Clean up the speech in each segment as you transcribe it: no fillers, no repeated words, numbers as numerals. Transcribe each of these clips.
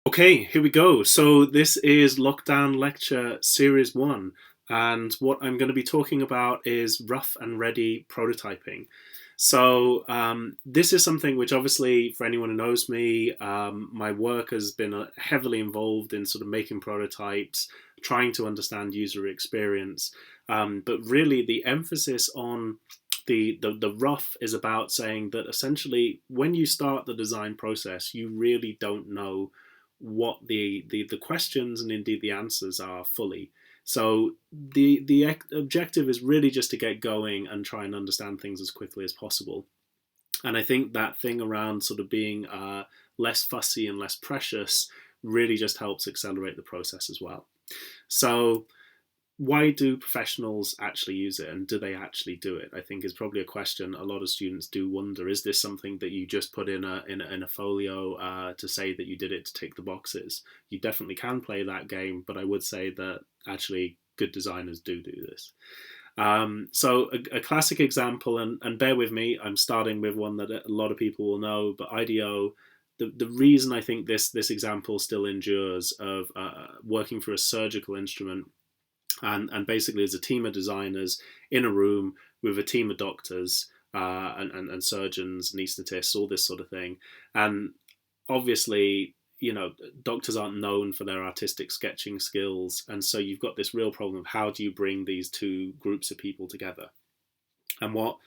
Okay, here we go. So this is Lockdown Lecture Series 1, and what I'm going to be talking about is rough and ready prototyping. This is something which obviously, for anyone who knows me, my work has been heavily involved in sort of making prototypes, trying to understand user experience. But really, the emphasis on the rough is about saying that essentially, when you start the design process, you really don't know what the questions and indeed the answers are fully. So the objective is really just to get going and try and understand things as quickly as possible. And I think that thing around sort of being less fussy and less precious really just helps accelerate the process as well. So why do professionals actually use it, and do they actually do it? I think is probably a question a lot of students do wonder. Is this something that you just put in a folio to say that you did it to tick the boxes? You definitely can play that game, but I would say that actually good designers do this. So a classic example, and bear with me, I'm starting with one that a lot of people will know, but IDEO. The reason I think this example still endures of working for a surgical instrument, and basically as a team of designers in a room with a team of doctors and surgeons, anaesthetists, all this sort of thing. And obviously, doctors aren't known for their artistic sketching skills, and so you've got this real problem of how do you bring these two groups of people together. And what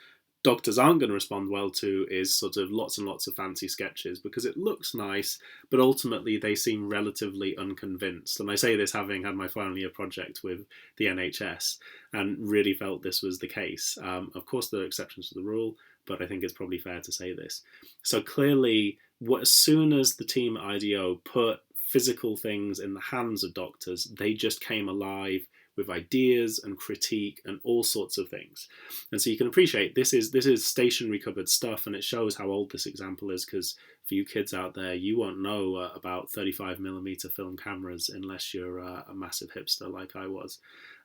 doctors aren't going to respond well to is sort of lots and lots of fancy sketches because it looks nice, but ultimately they seem relatively unconvinced. And I say this having had my final year project with the NHS and really felt this was the case. Of course, there are exceptions to the rule, but I think it's probably fair to say this. So clearly, as soon as the team at IDEO put physical things in the hands of doctors, they just came alive with ideas and critique and all sorts of things. And so you can appreciate this is stationary cupboard stuff, and it shows how old this example is, because for you kids out there, you won't know about 35mm film cameras unless you're a massive hipster like I was.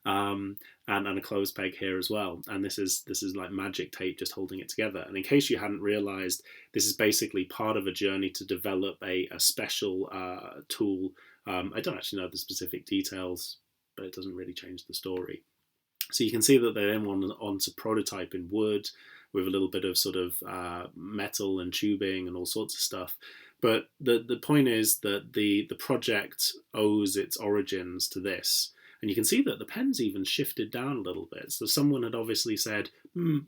And a clothes peg here as well. And this is like magic tape just holding it together. And in case you hadn't realized, this is basically part of a journey to develop a special tool. I don't actually know the specific details, but it doesn't really change the story. So you can see that they then went on to prototype in wood with a little bit of sort of metal and tubing and all sorts of stuff. But the point is that the project owes its origins to this. And you can see that the pen's even shifted down a little bit. So someone had obviously said,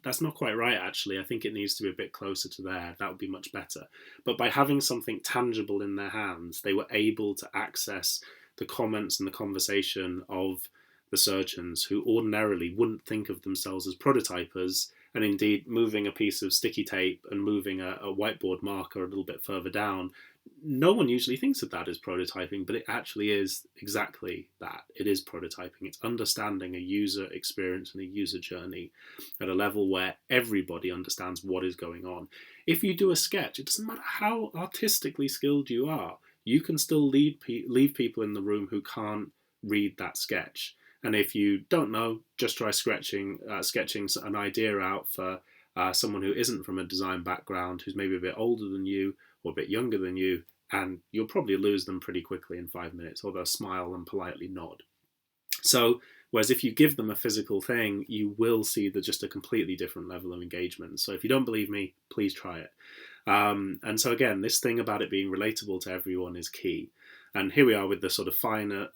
that's not quite right, actually. I think it needs to be a bit closer to there. That would be much better. But by having something tangible in their hands, they were able to access the comments and the conversation of the surgeons who ordinarily wouldn't think of themselves as prototypers. And indeed, moving a piece of sticky tape and moving a whiteboard marker a little bit further down, no one usually thinks of that as prototyping, but it actually is exactly that. It is prototyping. It's understanding a user experience and a user journey at a level where everybody understands what is going on. If you do a sketch, it doesn't matter how artistically skilled you are, you can still leave people in the room who can't read that sketch. And if you don't know, just try sketching an idea out for someone who isn't from a design background, who's maybe a bit older than you or a bit younger than you, and you'll probably lose them pretty quickly in 5 minutes, or they'll smile and politely nod. So, whereas if you give them a physical thing, you will see just a completely different level of engagement. So if you don't believe me, please try it. And so again, this thing about it being relatable to everyone is key. And here we are with the sort of final,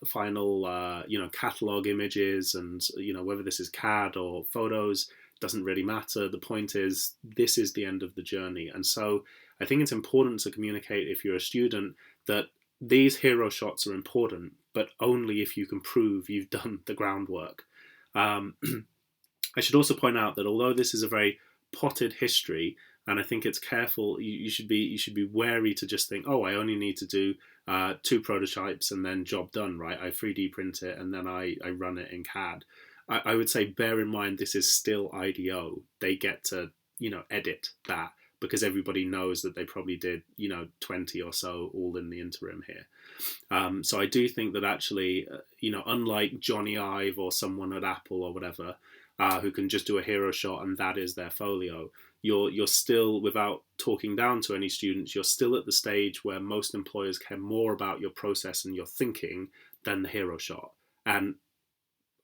catalog images, and whether this is CAD or photos doesn't really matter. The point is, this is the end of the journey. And so I think it's important to communicate, if you're a student, that these hero shots are important, but only if you can prove you've done the groundwork. I should also point out that although this is a very potted history, and I think it's careful, you should be wary to just think, oh, I only need to do 2 prototypes and then job done, right? I 3D print it and then I run it in CAD. I would say bear in mind this is still IDEO. They get to edit that, because everybody knows that they probably did 20 or so all in the interim here. So I do think that actually unlike Johnny Ive or someone at Apple or whatever, who can just do a hero shot and that is their folio. You're still, without talking down to any students, you're still at the stage where most employers care more about your process and your thinking than the hero shot. And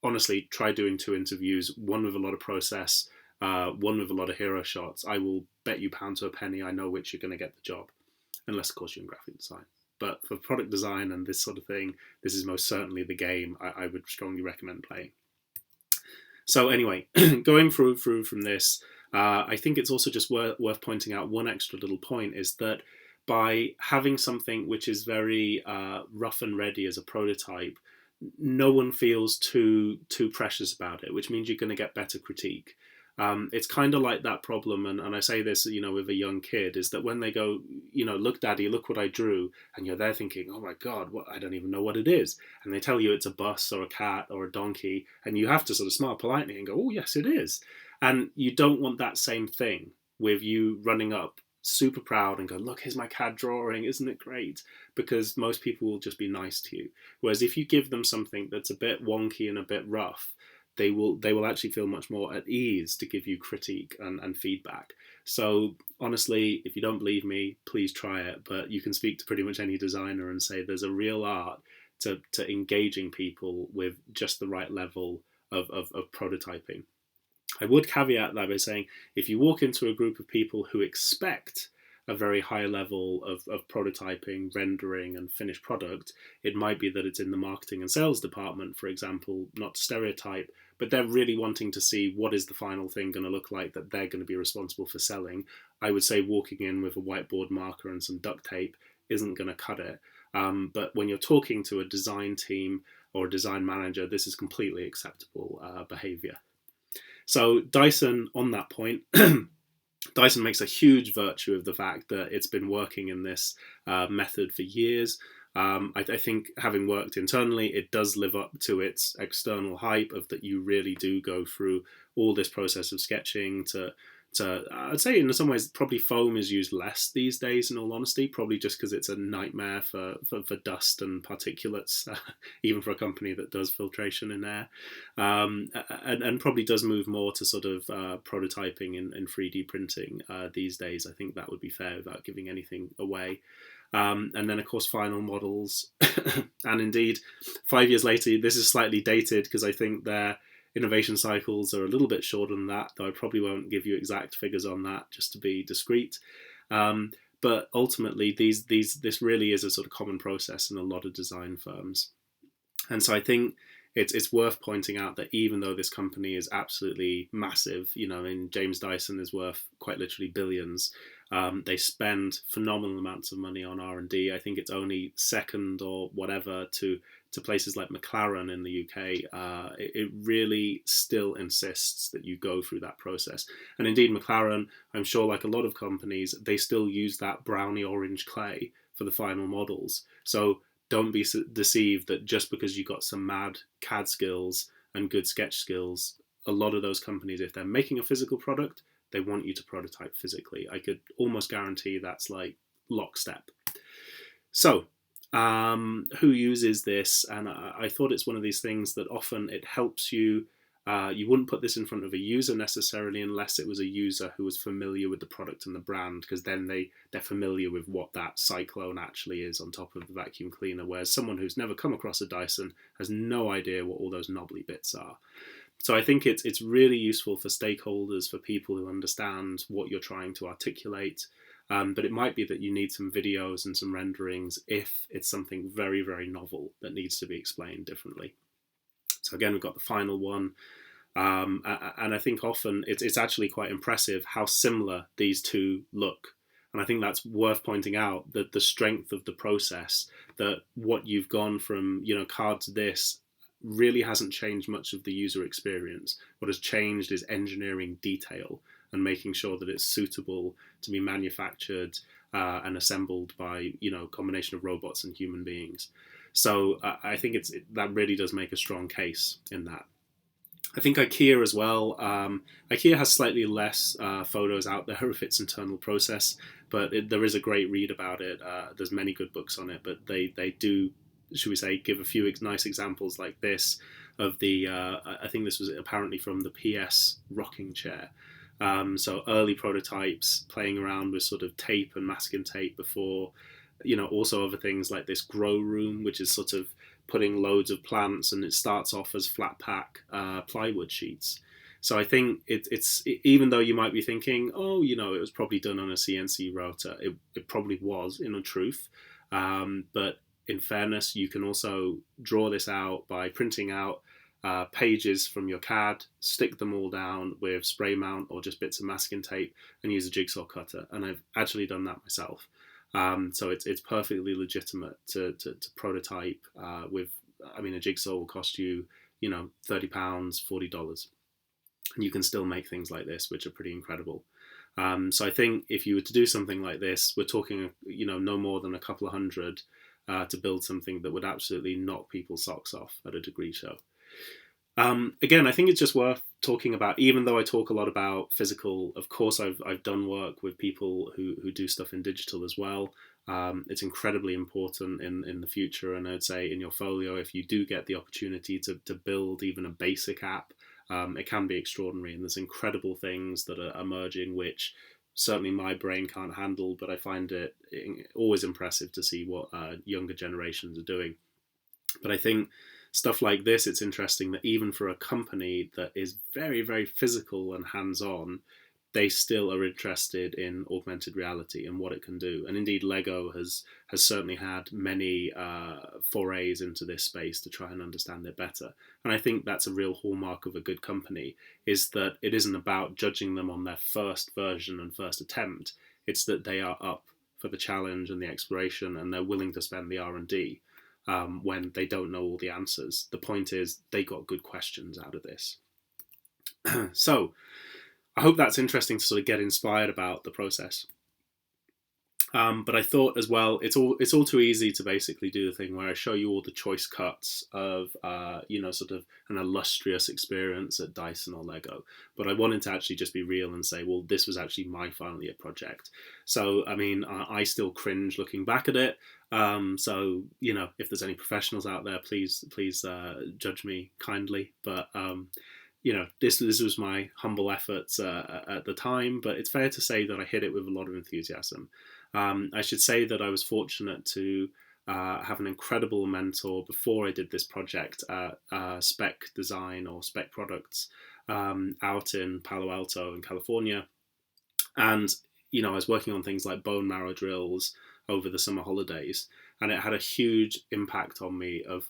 honestly, try doing 2 interviews, one with a lot of process, one with a lot of hero shots. I will bet you pound to a penny I know which you're going to get the job, unless of course you're in graphic design. But for product design and this sort of thing, this is most certainly the game I would strongly recommend playing. So anyway, going through from this, I think it's also just worth pointing out one extra little point is that by having something which is very rough and ready as a prototype, no one feels too precious about it, which means you're going to get better critique. It's kind of like that problem, and I say this, with a young kid, is that when they go, look, Daddy, look what I drew, and you're there thinking, oh my God, what, I don't even know what it is, and they tell you it's a bus or a cat or a donkey, and you have to sort of smile politely and go, oh yes, it is, and you don't want that same thing with you running up super proud and go, look, here's my CAD drawing, isn't it great? Because most people will just be nice to you. Whereas if you give them something that's a bit wonky and a bit rough, they will actually feel much more at ease to give you critique and feedback. So honestly, if you don't believe me, please try it. But you can speak to pretty much any designer and say there's a real art to engaging people with just the right level of prototyping. I would caveat that by saying if you walk into a group of people who expect a very high level of prototyping, rendering, and finished product, it might be that it's in the marketing and sales department, for example, not to stereotype, but they're really wanting to see what is the final thing going to look like that they're going to be responsible for selling. I would say walking in with a whiteboard marker and some duct tape isn't going to cut it. But when you're talking to a design team or a design manager, this is completely acceptable behavior. So Dyson, on that point, Dyson makes a huge virtue of the fact that it's been working in this method for years. I think having worked internally, it does live up to its external hype of that you really do go through all this process of sketching to I'd say in some ways probably foam is used less these days, in all honesty, probably just because it's a nightmare for dust and particulates, even for a company that does filtration in air, and probably does move more to sort of prototyping and 3D printing these days. I think that would be fair without giving anything away. And then, of course, final models. And indeed, 5 years later, this is slightly dated because I think their innovation cycles are a little bit shorter than that, though I probably won't give you exact figures on that just to be discreet. But ultimately, this really is a sort of common process in a lot of design firms. And so I think it's worth pointing out that even though this company is absolutely massive, and James Dyson is worth quite literally billions, they spend phenomenal amounts of money on R&D. I think it's only second or whatever to places like McLaren in the UK. It really still insists that you go through that process. And indeed, McLaren, I'm sure like a lot of companies, they still use that brownie orange clay for the final models. So don't be deceived that just because you got some mad CAD skills and good sketch skills, a lot of those companies, if they're making a physical product, they want you to prototype physically. I could almost guarantee that's like lockstep. So, who uses this? And I thought it's one of these things that often it helps you. You wouldn't put this in front of a user necessarily unless it was a user who was familiar with the product and the brand, because then they're familiar with what that cyclone actually is on top of the vacuum cleaner, whereas someone who's never come across a Dyson has no idea what all those knobbly bits are. So I think it's really useful for stakeholders, for people who understand what you're trying to articulate. But it might be that you need some videos and some renderings if it's something very, very novel that needs to be explained differently. So again, we've got the final one. And I think often it's actually quite impressive how similar these two look. And I think that's worth pointing out, that the strength of the process, that what you've gone from, card to this really hasn't changed much of the user experience. What has changed is engineering detail and making sure that it's suitable to be manufactured and assembled by, a combination of robots and human beings. So I think that really does make a strong case in that. I think IKEA as well. IKEA has slightly less photos out there of its internal process, but there is a great read about it. There's many good books on it, but they do, should we say, give a few nice examples like this. of the, I think this was apparently from the PS rocking chair. So early prototypes, playing around with sort of tape and masking tape before, also other things like this grow room, which is sort of putting loads of plants, and it starts off as flat pack plywood sheets. So I think it's even though you might be thinking, oh, it was probably done on a CNC router. It probably was, in truth. But in fairness, you can also draw this out by printing out pages from your CAD, stick them all down with spray mount or just bits of masking tape, and use a jigsaw cutter. And I've actually done that myself. So it's perfectly legitimate to prototype with. I mean, a jigsaw will cost you, £30, $40, and you can still make things like this, which are pretty incredible. So I think if you were to do something like this, we're talking, no more than a couple of hundred to build something that would absolutely knock people's socks off at a degree show. Again, I think it's just worth talking about, even though I talk a lot about physical. Of course, I've done work with people who do stuff in digital as well. It's incredibly important in the future, and I'd say in your folio, if you do get the opportunity to build even a basic app, it can be extraordinary, and there's incredible things that are emerging which certainly my brain can't handle, but I find it always impressive to see what younger generations are doing. But I think stuff like this, it's interesting that even for a company that is very, very physical and hands-on, they still are interested in augmented reality and what it can do. And indeed, Lego has certainly had many forays into this space to try and understand it better. And I think that's a real hallmark of a good company, is that it isn't about judging them on their first version and first attempt. It's that they are up for the challenge and the exploration, and they're willing to spend the R&D when they don't know all the answers. The point is, they got good questions out of this. So I hope that's interesting to sort of get inspired about the process. But I thought as well, it's all too easy to basically do the thing where I show you all the choice cuts of sort of an illustrious experience at Dyson or Lego. But I wanted to actually just be real and say, well, this was actually my final year project. So I mean, I still cringe looking back at it. So if there's any professionals out there, please judge me kindly. But this was my humble efforts at the time, but it's fair to say that I hit it with a lot of enthusiasm. I should say that I was fortunate to have an incredible mentor before I did this project at Spec Design or Spec Products out in Palo Alto in California. And, I was working on things like bone marrow drills over the summer holidays, and it had a huge impact on me of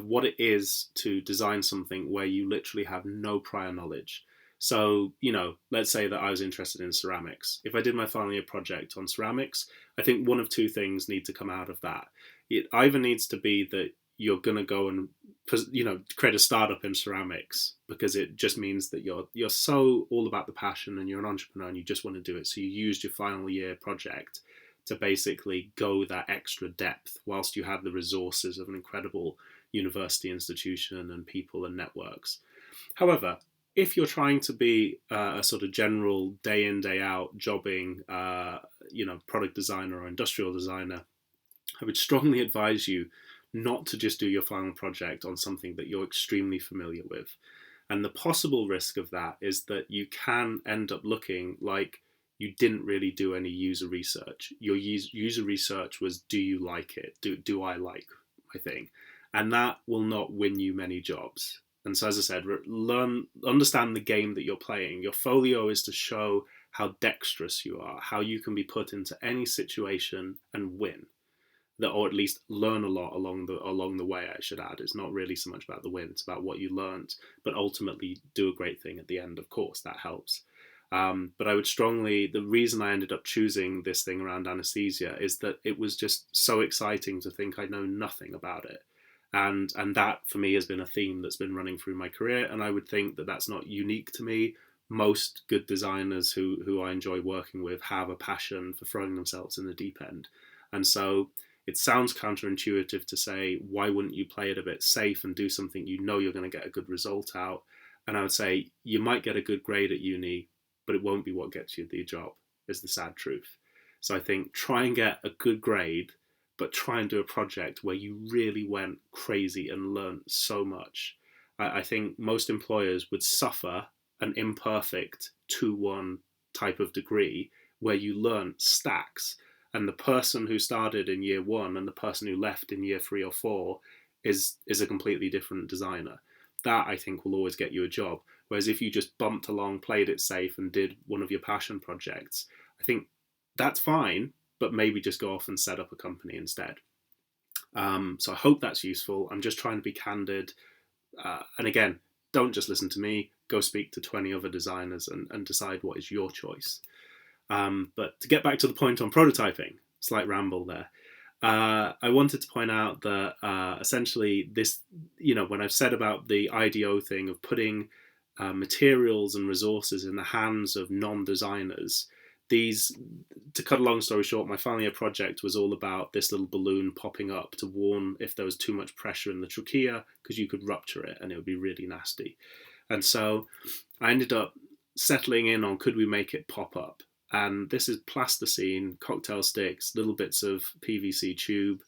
what it is to design something where you literally have no prior knowledge. So, let's say that I was interested in ceramics. If I did my final year project on ceramics, I think one of two things need to come out of that. It either needs to be that you're going to go and, create a startup in ceramics, because it just means that you're so all about the passion and you're an entrepreneur and you just want to do it. So you used your final year project to basically go that extra depth whilst you had the resources of an incredible university institution and people and networks. However, if you're trying to be a sort of general day in, day out jobbing, product designer or industrial designer, I would strongly advise you not to just do your final project on something that you're extremely familiar with. And the possible risk of that is that you can end up looking like you didn't really do any user research. Your user research was, do you like it? Do I like my thing? And that will not win you many jobs. And so, as I said, understand the game that you're playing. Your folio is to show how dexterous you are, how you can be put into any situation and win. Or at least learn a lot along the way, I should add. It's not really so much about the win, it's about what you learned, but ultimately do a great thing at the end. Of course, that helps. But I would the reason I ended up choosing this thing around anesthesia is that it was just so exciting to think I know nothing about it. And that for me has been a theme that's been running through my career, and I would think that that's not unique to me. Most good designers who I enjoy working with have a passion for throwing themselves in the deep end. And so it sounds counterintuitive to say, why wouldn't you play it a bit safe and do something you're going to get a good result out? And I would say, you might get a good grade at uni, but it won't be what gets you the job, is the sad truth. So I think try and get a good grade, but try and do a project where you really went crazy and learned so much. I think most employers would suffer an imperfect 2-1 type of degree where you learn stacks, and the person who started in year 1 and the person who left in year 3 or 4 is a completely different designer. That, I think, will always get you a job. Whereas if you just bumped along, played it safe, and did one of your passion projects, I think that's fine, but maybe just go off and set up a company instead. So I hope that's useful. I'm just trying to be candid. And again, don't just listen to me. Go speak to 20 other designers and decide what is your choice. But to get back to the point on prototyping, slight ramble there. I wanted to point out that essentially this, when I've said about the IDEO thing of putting materials and resources in the hands of non-designers, to cut a long story short, my final year project was all about this little balloon popping up to warn if there was too much pressure in the trachea, because you could rupture it and it would be really nasty. And so I ended up settling in on, could we make it pop up? And this is plasticine, cocktail sticks, little bits of PVC tube,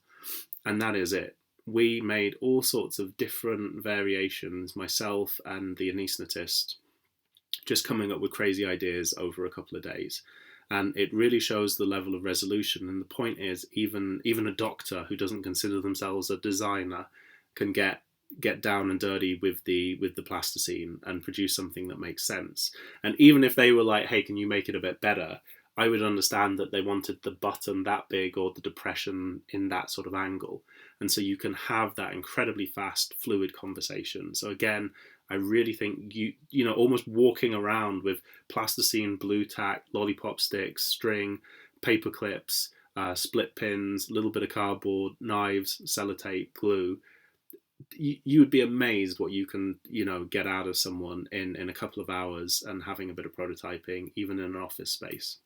and that is it. We made all sorts of different variations, myself and the anaesthetist, just coming up with crazy ideas over a couple of days. And it really shows the level of resolution. And the point is, even a doctor who doesn't consider themselves a designer can get down and dirty with the plasticine and produce something that makes sense. And even if they were like, hey, can you make it a bit better, I would understand that they wanted the button that big or the depression in that sort of angle. And so you can have that incredibly fast, fluid conversation. So again, I really think almost walking around with plasticine, blue tack, lollipop sticks, string, paper clips, split pins, a little bit of cardboard, knives, sellotape, glue. You would be amazed what you can, get out of someone in a couple of hours and having a bit of prototyping, even in an office space.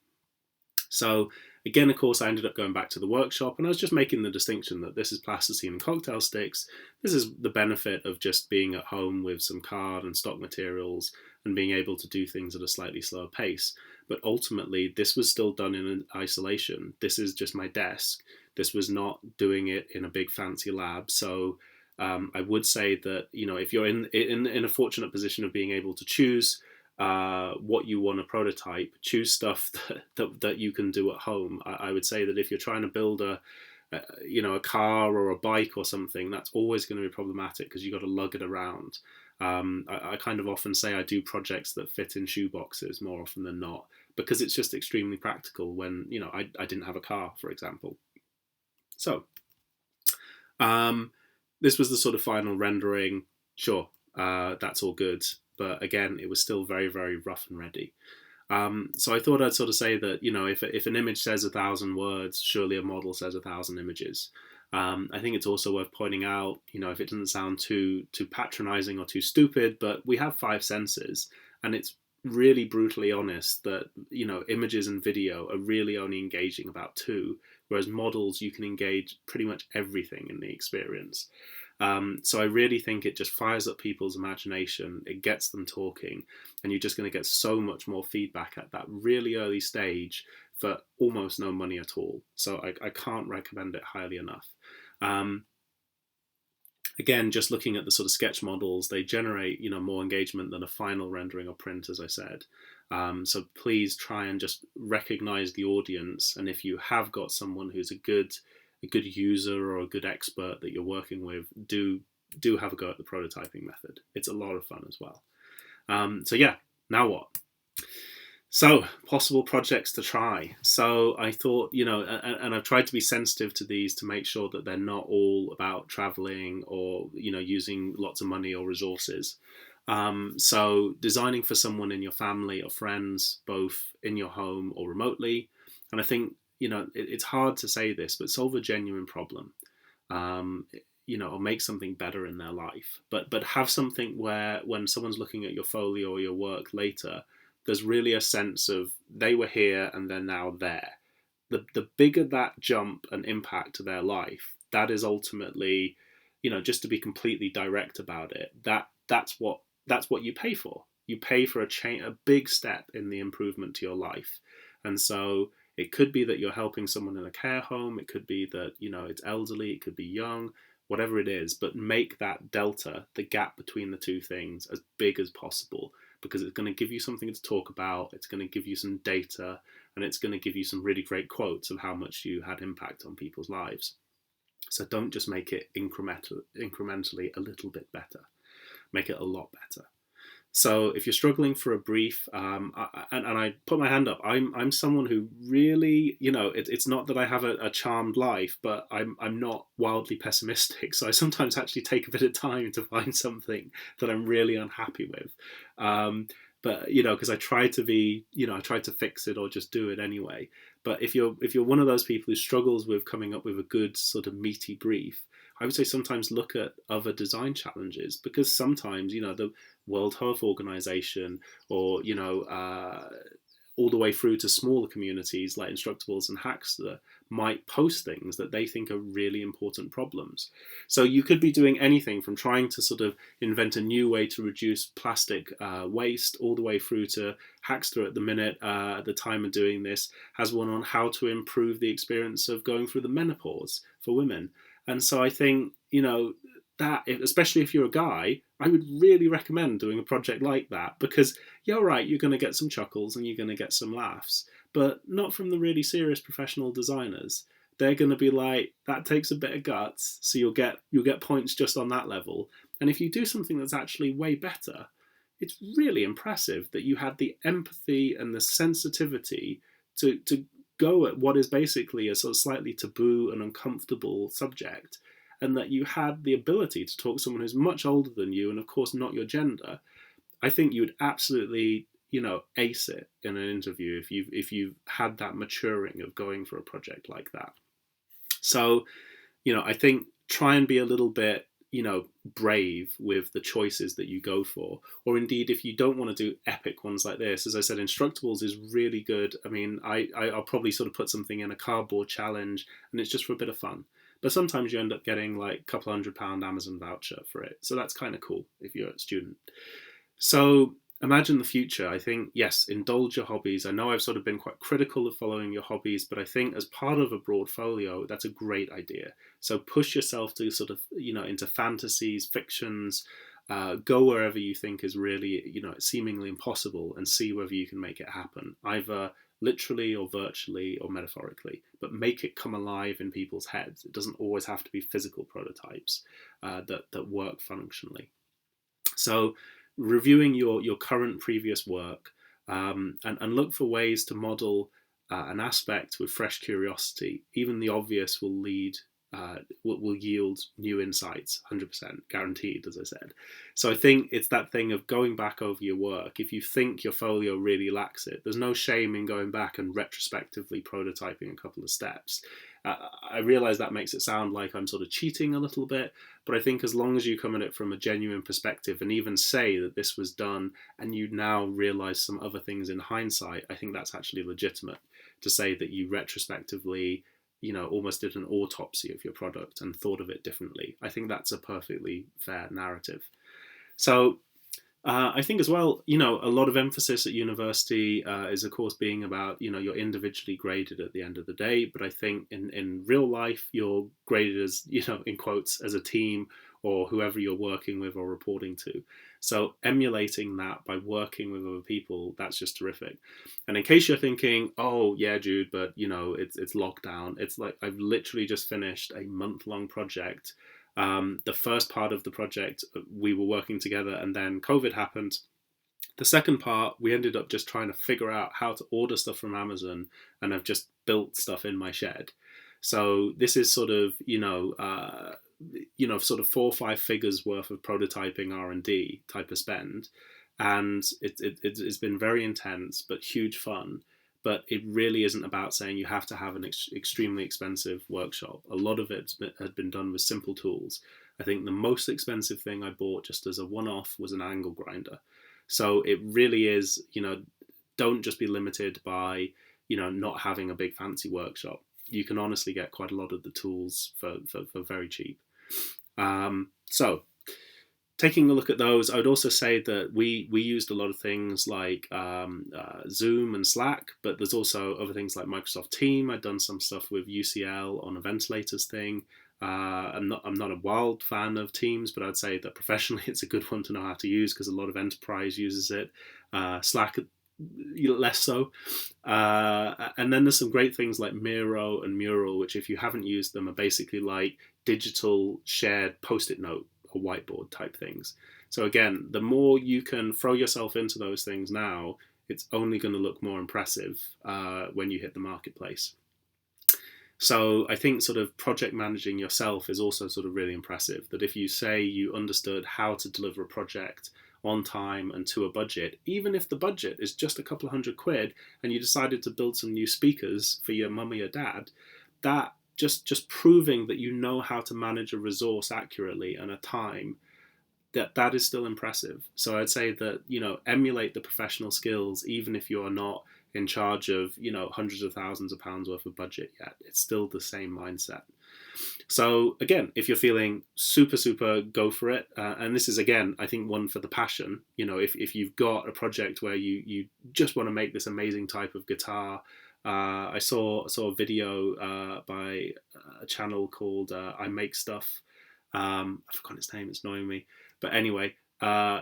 So again, of course, I ended up going back to the workshop, and I was just making the distinction that this is plasticine and cocktail sticks. This is the benefit of just being at home with some card and stock materials and being able to do things at a slightly slower pace. But ultimately, this was still done in isolation. This is just my desk. This was not doing it in a big fancy lab. So I would say that, if you're in a fortunate position of being able to choose what you want to prototype, choose stuff that you can do at home. I would say that if you're trying to build a car or a bike or something, that's always going to be problematic because you've got to lug it around. I kind of often say I do projects that fit in shoe boxes more often than not, because it's just extremely practical when, I didn't have a car, for example. So this was the sort of final rendering. Sure, that's all good. But again, it was still very, very rough and ready. So I thought I'd sort of say that, if an image says 1,000 words, surely a model says 1,000 images. I think it's also worth pointing out, if it doesn't sound too patronizing or too stupid, but we have 5 senses, and it's really brutally honest that, images and video are really only engaging about 2, whereas models, you can engage pretty much everything in the experience. So I really think it just fires up people's imagination, it gets them talking, and you're just going to get so much more feedback at that really early stage for almost no money at all. So I can't recommend it highly enough. Again, just looking at the sort of sketch models, they generate, more engagement than a final rendering or print, as I said. So please try and just recognize the audience. And if you have got someone who's a good user or a good expert that you're working with, do have a go at the prototyping method. It's a lot of fun as well. So yeah, now what? So, possible projects to try. So I thought, and I've tried to be sensitive to these to make sure that they're not all about traveling or, using lots of money or resources. So designing for someone in your family or friends, both in your home or remotely. And I think, it's hard to say this, but solve a genuine problem, or make something better in their life. But have something where when someone's looking at your folio or your work later, there's really a sense of they were here and they're now there. The bigger that jump and impact to their life, that is ultimately, just to be completely direct about it, that's what you pay for. You pay for a big step in the improvement to your life. And so it could be that you're helping someone in a care home. It could be that, it's elderly. It could be young. whatever it is, but make that delta, the gap between the two things, as big as possible, because it's going to give you something to talk about, it's going to give you some data, and it's going to give you some really great quotes of how much you had impact on people's lives. So don't just make it incrementally a little bit better, make it a lot better. So if you're struggling for a brief, and I put my hand up, I'm someone who really, it's not that I have a charmed life, but I'm not wildly pessimistic. So I sometimes actually take a bit of time to find something that I'm really unhappy with. But because I try to be, I try to fix it or just do it anyway. But if you're one of those people who struggles with coming up with a good sort of meaty brief, I would say sometimes look at other design challenges, because sometimes the World Health Organization, or all the way through to smaller communities like Instructables and Hackster, might post things that they think are really important problems. So you could be doing anything from trying to sort of invent a new way to reduce plastic waste, all the way through to Hackster at the minute, at the time of doing this, has one on how to improve the experience of going through the menopause for women. And so I think, that, especially if you're a guy, I would really recommend doing a project like that, because you're right, you're going to get some chuckles and you're going to get some laughs, but not from the really serious professional designers. They're going to be like, that takes a bit of guts, so you'll get points just on that level. And if you do something that's actually way better, it's really impressive that you had the empathy and the sensitivity to go at what is basically a sort of slightly taboo and uncomfortable subject, and that you had the ability to talk to someone who's much older than you, and of course not your gender. I think you would absolutely, ace it in an interview if you had that maturing of going for a project like that. So, I think try and be a little bit, brave with the choices that you go for. Or indeed, if you don't want to do epic ones like this, as I said, Instructables is really good. I mean, I'll probably sort of put something in a cardboard challenge, and it's just for a bit of fun. But sometimes you end up getting like a couple £100 Amazon voucher for it. So that's kind of cool if you're a student. So imagine the future. I think, yes, indulge your hobbies. I know I've sort of been quite critical of following your hobbies, but I think as part of a broadfolio, that's a great idea. So push yourself to sort of, into fantasies, fictions, go wherever you think is really, seemingly impossible, and see whether you can make it happen, either literally or virtually or metaphorically, but make it come alive in people's heads. It doesn't always have to be physical prototypes that work functionally. So reviewing your current previous work, and look for ways to model an aspect with fresh curiosity. Even the obvious will yield new insights, 100% guaranteed, as I said. So I think it's that thing of going back over your work. If you think your folio really lacks it, there's no shame in going back and retrospectively prototyping a couple of steps. I realise that makes it sound like I'm sort of cheating a little bit, but I think as long as you come at it from a genuine perspective and even say that this was done and you now realise some other things in hindsight, I think that's actually legitimate to say that you retrospectively, almost did an autopsy of your product and thought of it differently. I think that's a perfectly fair narrative. So I think as well, a lot of emphasis at university is, of course, being about, you're individually graded at the end of the day. But I think in real life, you're graded as, in quotes, as a team, or whoever you're working with or reporting to. So emulating that by working with other people, that's just terrific. And in case you're thinking, oh, yeah, Jude, but, it's lockdown. It's like I've literally just finished a month-long project. The first part of the project, we were working together, and then COVID happened. The second part, we ended up just trying to figure out how to order stuff from Amazon, and I've just built stuff in my shed. So this is sort of, sort of 4 or 5 figures worth of prototyping R&D type of spend. And it's been very intense, but huge fun. But it really isn't about saying you have to have an extremely expensive workshop. A lot of it had been done with simple tools. I think the most expensive thing I bought just as a one-off was an angle grinder. So it really is, don't just be limited by, not having a big fancy workshop. You can honestly get quite a lot of the tools for very cheap. So taking a look at those, I would also say that we used a lot of things like Zoom and Slack, but there's also other things like Microsoft Team. I'd done some stuff with UCL on a ventilators thing. I'm not a wild fan of Teams, but I'd say that professionally it's a good one to know how to use because a lot of enterprise uses it. Slack less so. And then there's some great things like Miro and Mural, which if you haven't used them are basically like digital shared post-it note or whiteboard type things. So again, the more you can throw yourself into those things now, it's only going to look more impressive when you hit the marketplace. So I think sort of project managing yourself is also sort of really impressive. That if you say you understood how to deliver a project on time and to a budget, even if the budget is just a couple of £100 and you decided to build some new speakers for your mum or your dad, that just proving that you know how to manage a resource accurately and a time, that is still impressive. So I'd say that, emulate the professional skills even if you are not in charge of, hundreds of thousands of pounds worth of budget yet. It's still the same mindset. So again, if you're feeling super, go for it. And this is, again, I think one for the passion. If you've got a project where you just want to make this amazing type of guitar. I saw a video by a channel called I Make Stuff. I forgot his name, it's annoying me. But anyway,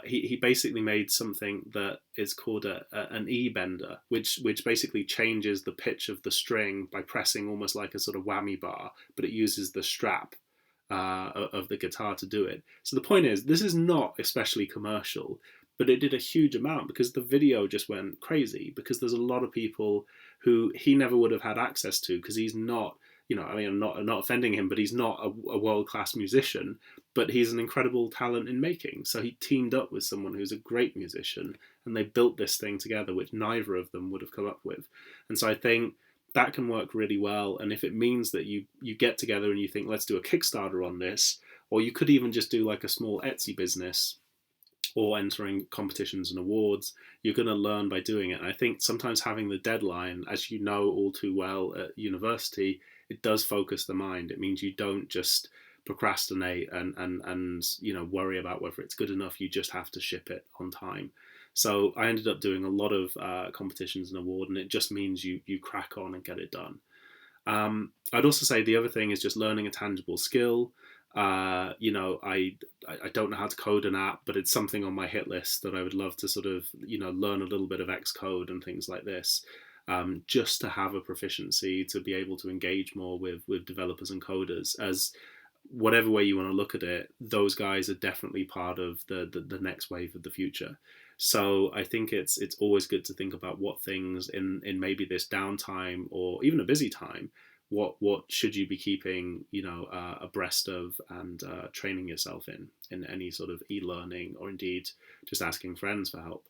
he basically made something that is called an E-bender, which basically changes the pitch of the string by pressing almost like a sort of whammy bar, but it uses the strap of the guitar to do it. So the point is, this is not especially commercial, but it did a huge amount because the video just went crazy, because there's a lot of people who he never would have had access to because he's not, I'm not offending him, but he's not a world-class musician, but he's an incredible talent in making. So he teamed up with someone who's a great musician, and they built this thing together, which neither of them would have come up with. And so I think that can work really well. And if it means that you get together and you think, let's do a Kickstarter on this, or you could even just do like a small Etsy business or entering competitions and awards, you're going to learn by doing it. And I think sometimes having the deadline, as you know all too well at university, it does focus the mind. It means you don't just procrastinate and worry about whether it's good enough. You just have to ship it on time. So I ended up doing a lot of competitions and award, and it just means you crack on and get it done. I'd also say the other thing is just learning a tangible skill. I don't know how to code an app, but it's something on my hit list that I would love to sort of, learn a little bit of Xcode and things like this, just to have a proficiency to be able to engage more with developers and coders. As whatever way you want to look at it, those guys are definitely part of the next wave of the future. So I think it's always good to think about what things in maybe this downtime or even a busy time, what should you be keeping abreast of and training yourself in any sort of e-learning, or indeed just asking friends for help.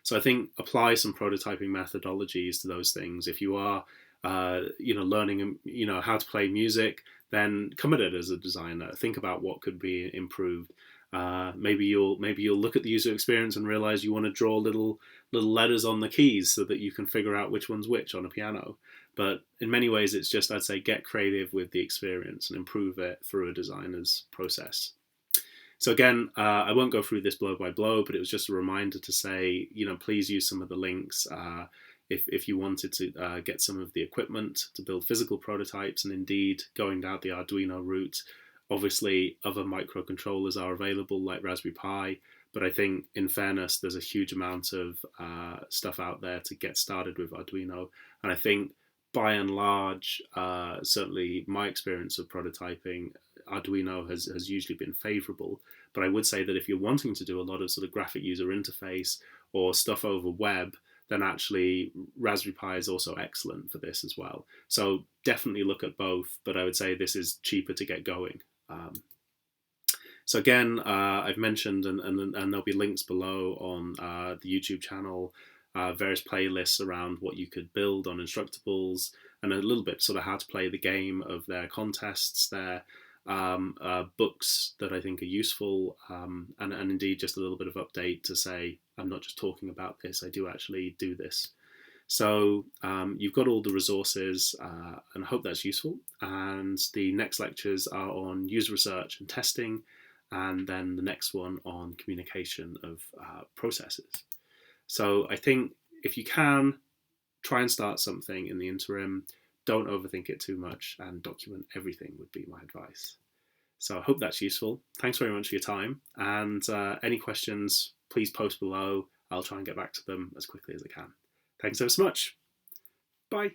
So I think apply some prototyping methodologies to those things. If you are learning how to play music, then come at it as a designer. Think about what could be improved. Maybe you'll look at the user experience and realize you want to draw little letters on the keys so that you can figure out which one's which on a piano. But in many ways, it's just, I'd say, get creative with the experience and improve it through a designer's process. So again, I won't go through this blow by blow, but it was just a reminder to say, please use some of the links if you wanted to get some of the equipment to build physical prototypes, and indeed going down the Arduino route. Obviously, other microcontrollers are available like Raspberry Pi, but I think in fairness, there's a huge amount of stuff out there to get started with Arduino. And I think by and large, certainly my experience of prototyping, Arduino has usually been favorable. But I would say that if you're wanting to do a lot of sort of graphic user interface or stuff over web, then actually Raspberry Pi is also excellent for this as well. So definitely look at both, but I would say this is cheaper to get going. So again, I've mentioned, and there'll be links below on the YouTube channel, various playlists around what you could build on Instructables, and a little bit sort of how to play the game of their contests, their books that I think are useful, and indeed just a little bit of update to say, I'm not just talking about this, I do actually do this. So you've got all the resources, and I hope that's useful. And the next lectures are on user research and testing, and then the next one on communication of processes. So I think if you can, try and start something in the interim. don't overthink it too much and document everything would be my advice. So I hope that's useful. Thanks very much for your time. And any questions, please post below. I'll try and get back to them as quickly as I can. Thanks so much. Bye.